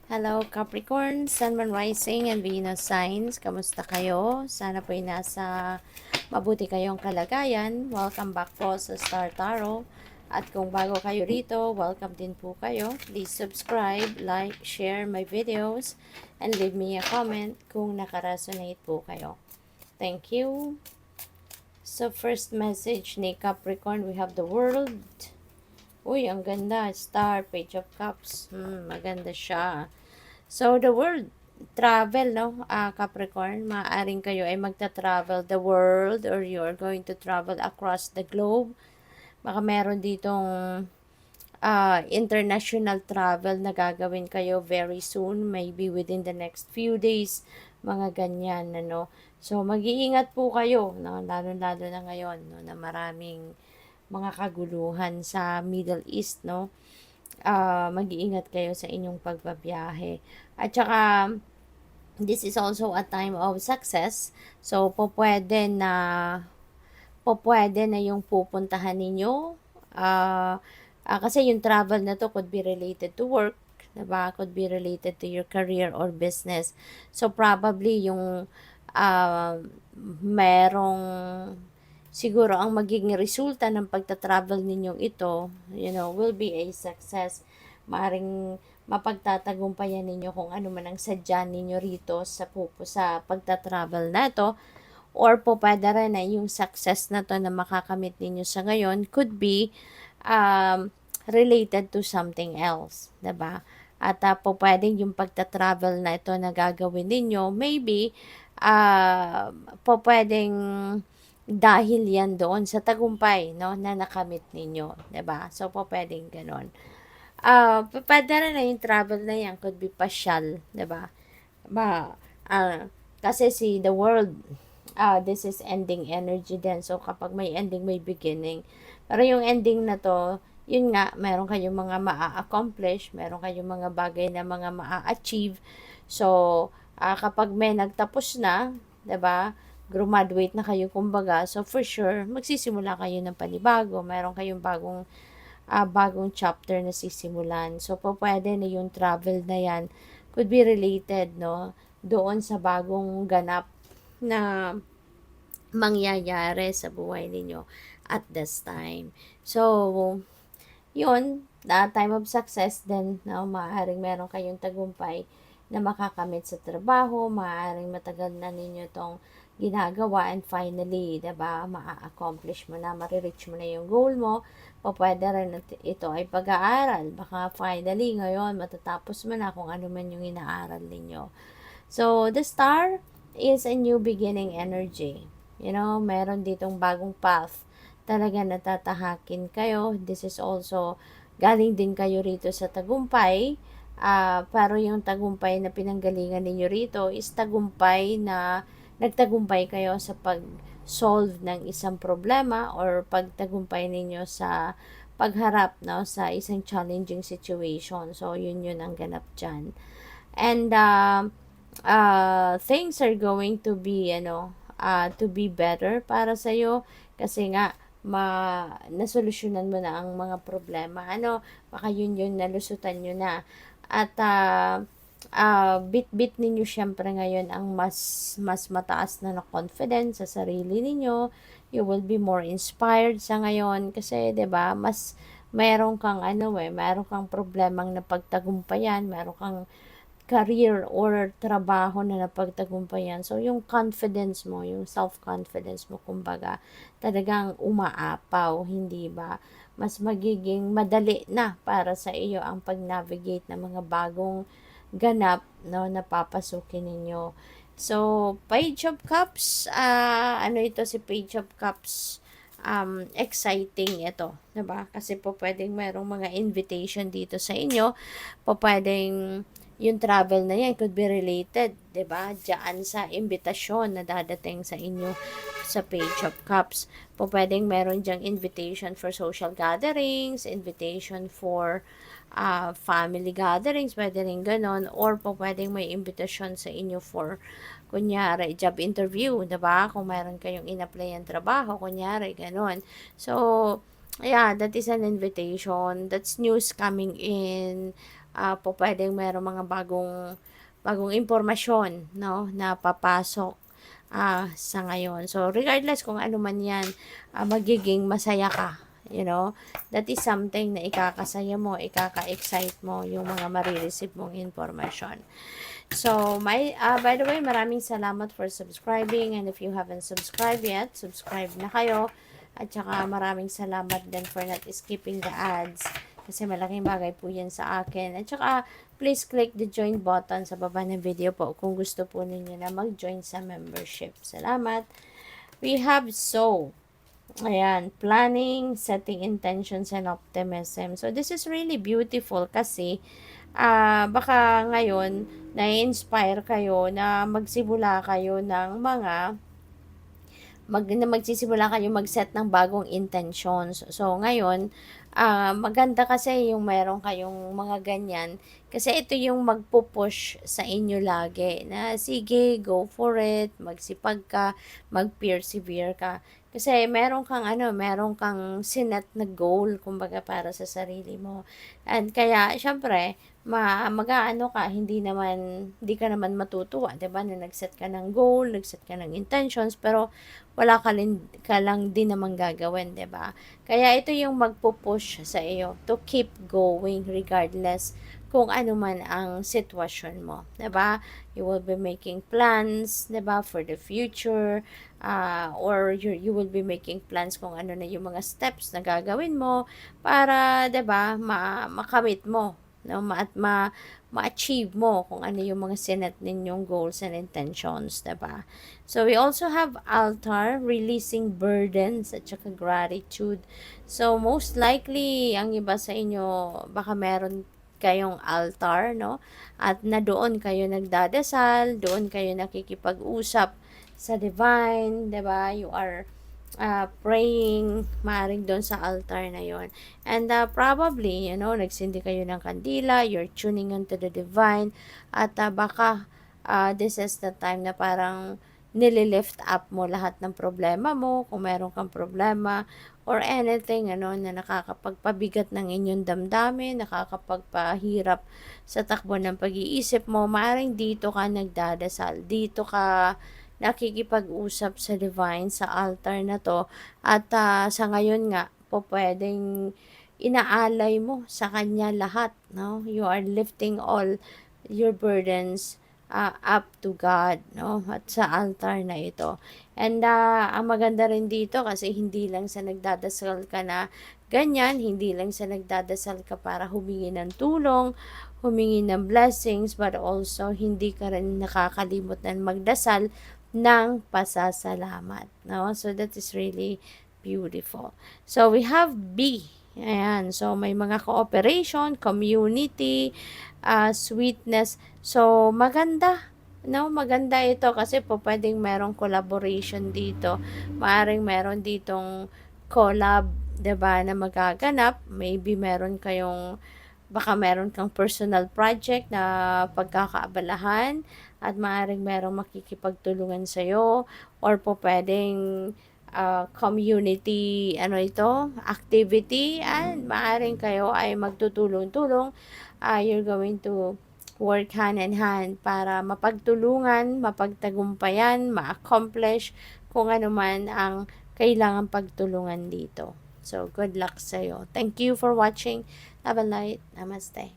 Hello Capricorn, Sun, Moon, Rising, and Venus signs. Kamusta kayo? Sana po'y nasa mabuti kayong kalagayan. Welcome back po sa Star Tarot. At kung bago kayo rito, welcome din po kayo. Please subscribe, like, share my videos, and leave me a comment kung nakaresonate po kayo. Thank you. So first message ni Capricorn, we have the World. Uy, ang ganda. Star, Page of Cups. Maganda siya. So, the world, travel, no? Capricorn, maaaring kayo ay magta-travel the world or you're going to travel across the globe. Baka meron ditong international travel na gagawin kayo very soon, maybe within the next few days, mga ganyan, ano. So, mag-iingat po kayo, no? Lalo-lalo na ngayon, no? Na maraming mga kaguluhan sa Middle East, no? Mag-iingat kayo sa inyong pagbabiyahe. At saka, this is also a time of success. So, po pwede na yung pupuntahan ninyo. Kasi yung travel na to could be related to work, diba? Could be related to your career or business. So, probably yung merong siguro ang magiging resulta ng pagta-travel ninyong ito, will be a success. Maaring mapagtatagumpayan ninyo kung ano man ang sadya ninyo rito sa pagta-travel na to. Or po pwede rin na yung success na to na makakamit ninyo sa ngayon could be related to something else, 'di ba? At po pwedeng yung pagta-travel na ito na gagawin ninyo, maybe po pwedeng dahil yan doon sa tagumpay, no, na nakamit ninyo, 'di ba? So po pwedeng ganoon. Pwede rin na yung travel na yan could be pasyal, 'di ba? Kasi si the world, this is ending energy din. So, kapag may ending, may beginning. Pero yung ending na to, yun nga, meron kayong mga maa-accomplish, meron kayong mga bagay na mga maa-achieve. So, kapag may nagtapos na, 'di ba? Graduate na kayo kumbaga. So, for sure, magsisimula kayo ng panibago. Meron kayong bagong chapter na sisimulan. So, pwede na yung travel na yan could be related, no, doon sa bagong ganap na mangyayari sa buhay ninyo at this time. So, yun, time of success din, no, maaaring meron kayong tagumpay na makakamit sa trabaho, maaaring matagal na ninyo tong ginagawa and finally, 'di ba, ma-accomplish mo na, ma-reach mo na yung goal mo. Pwede rin ito ay pag-aaral. Baka finally ngayon matatapos mo na kung ano man yung inaaral ninyo. So, the star is a new beginning energy. Meron ditong bagong path. Talaga natatahakin kayo. This is also, galing din kayo rito sa tagumpay. Pero yung tagumpay na pinanggalingan ninyo rito is tagumpay na nagtagumpay kayo sa pag-solve ng isang problema or pagtagumpay ninyo sa pagharap, no, sa isang challenging situation. So, yun ang ganap dyan. And, things are going to be better para sa iyo kasi nga nasolusyonan mo na ang mga problema. Baka yun nalusutan nyo na. At bit-bit ninyo syempre ngayon ang mas mataas na confidence sa sarili ninyo. You will be more inspired sa ngayon kasi 'di ba mas meron kang meron kang problemang napagtagumpayan, meron kang career or trabaho na napagtagumpayan. So, yung confidence mo, yung self-confidence mo, kumbaga, talagang umaapaw, hindi ba? Mas magiging madali na para sa iyo ang pag-navigate ng mga bagong ganap, no, na papasukin ninyo. So, Page of Cups, ano ito si Page of Cups? Exciting ito, 'di ba? Kasi po pwedeng merong mga invitation dito sa inyo, po pwedeng yung travel na yan could be related, 'di ba? Diyan sa imbitasyon na dadating sa inyo sa Page of Cups. Po pwedeng meron diyang invitation for social gatherings, invitation for family gatherings, pwede rin ganon, or po pwedeng may invitation sa inyo for kunyari, job interview, 'di ba? Kung meron kayong in-applyan trabaho, kunyari, ganon. So, yeah, that is an invitation. That's news coming in. po pwedeng merong mga bagong impormasyon, no, na papasok sa ngayon. So, regardless kung ano man yan, magiging masaya ka. You know, that is something na ikakasaya mo, ikaka-excite mo yung mga marireceive mong information. So, by the way, maraming salamat for subscribing, and if you haven't subscribed yet, subscribe na kayo. At saka maraming salamat din for not skipping the ads, kasi malaking bagay po yan sa akin. At saka, please click the join button sa baba ng video po kung gusto po ninyo na mag-join sa membership. Salamat. We have ayan, planning, setting intentions, and optimism. So, this is really beautiful kasi baka ngayon na-inspire kayo na magsimula kayo ng magsisimula kayo mag-set ng bagong intentions. So, ngayon, maganda kasi yung meron kayong mga ganyan. Kasi ito yung magpupush sa inyo lagi na sige, go for it, magsipag ka, mag-persevere ka. Kasi meron kang sinet na goal, kumbaga para sa sarili mo. And kaya, syempre, mag-aano ka, hindi ka naman matutuwa, 'di ba? Na nag-set ka ng goal, nag-set ka ng intentions, pero wala ka lang din naman gagawin, 'di ba? Kaya ito yung magpo-push sa iyo to keep going regardless kung ano man ang sitwasyon mo, 'di ba? You will be making plans, 'di ba, for the future, or you will be making plans kung ano na yung mga steps na gagawin mo para, 'di ba, makamit mo, no, ma-achieve mo kung ano yung mga sinet ninyong goals and intentions, diba? So, we also have altar, releasing burdens, at saka gratitude. So, most likely, ang iba sa inyo, baka meron kayong altar, no? At na doon kayo nagdadasal, doon kayo nakikipag-usap sa divine, diba? You are praying, maaaring doon sa altar na yon. And probably, nagsindi kayo ng kandila, you're tuning into the divine, at baka this is the time na parang nililift up mo lahat ng problema mo, kung meron kang problema, or anything, na nakakapagpabigat ng inyong damdamin, nakakapagpahirap sa takbo ng pag-iisip mo, maaaring dito ka nagdadasal, dito ka nakikipag-usap sa divine, sa altar na to, at sa ngayon nga po pwedeng inaalay mo sa kanya lahat, no? You are lifting all your burdens up to God, no? At sa altar na ito. And ang maganda rin dito kasi hindi lang sa nagdadasal ka na ganyan, hindi lang sa nagdadasal ka para humingi ng tulong, humingi ng blessings, but also hindi ka rin nakakalimot na magdasal ng pasasalamat, no? So, that is really beautiful. So, we have B. Ayan. So, may mga cooperation, community, sweetness. So, maganda, no? Maganda ito kasi po pwedeng merong collaboration dito. Maaring meron ditong collab, 'di ba, na magaganap. Maybe baka meron kang personal project na pagkakaabalahan, at maaaring merong makikipagtulungan sa'yo, or po pwedeng community, activity, and maaaring kayo ay magtutulong-tulong. You're going to work hand in hand para mapagtulungan, mapagtagumpayan, ma-accomplish kung ano man ang kailangan pagtulungan dito. So, good luck sa'yo. Thank you for watching. Have a night. Namaste.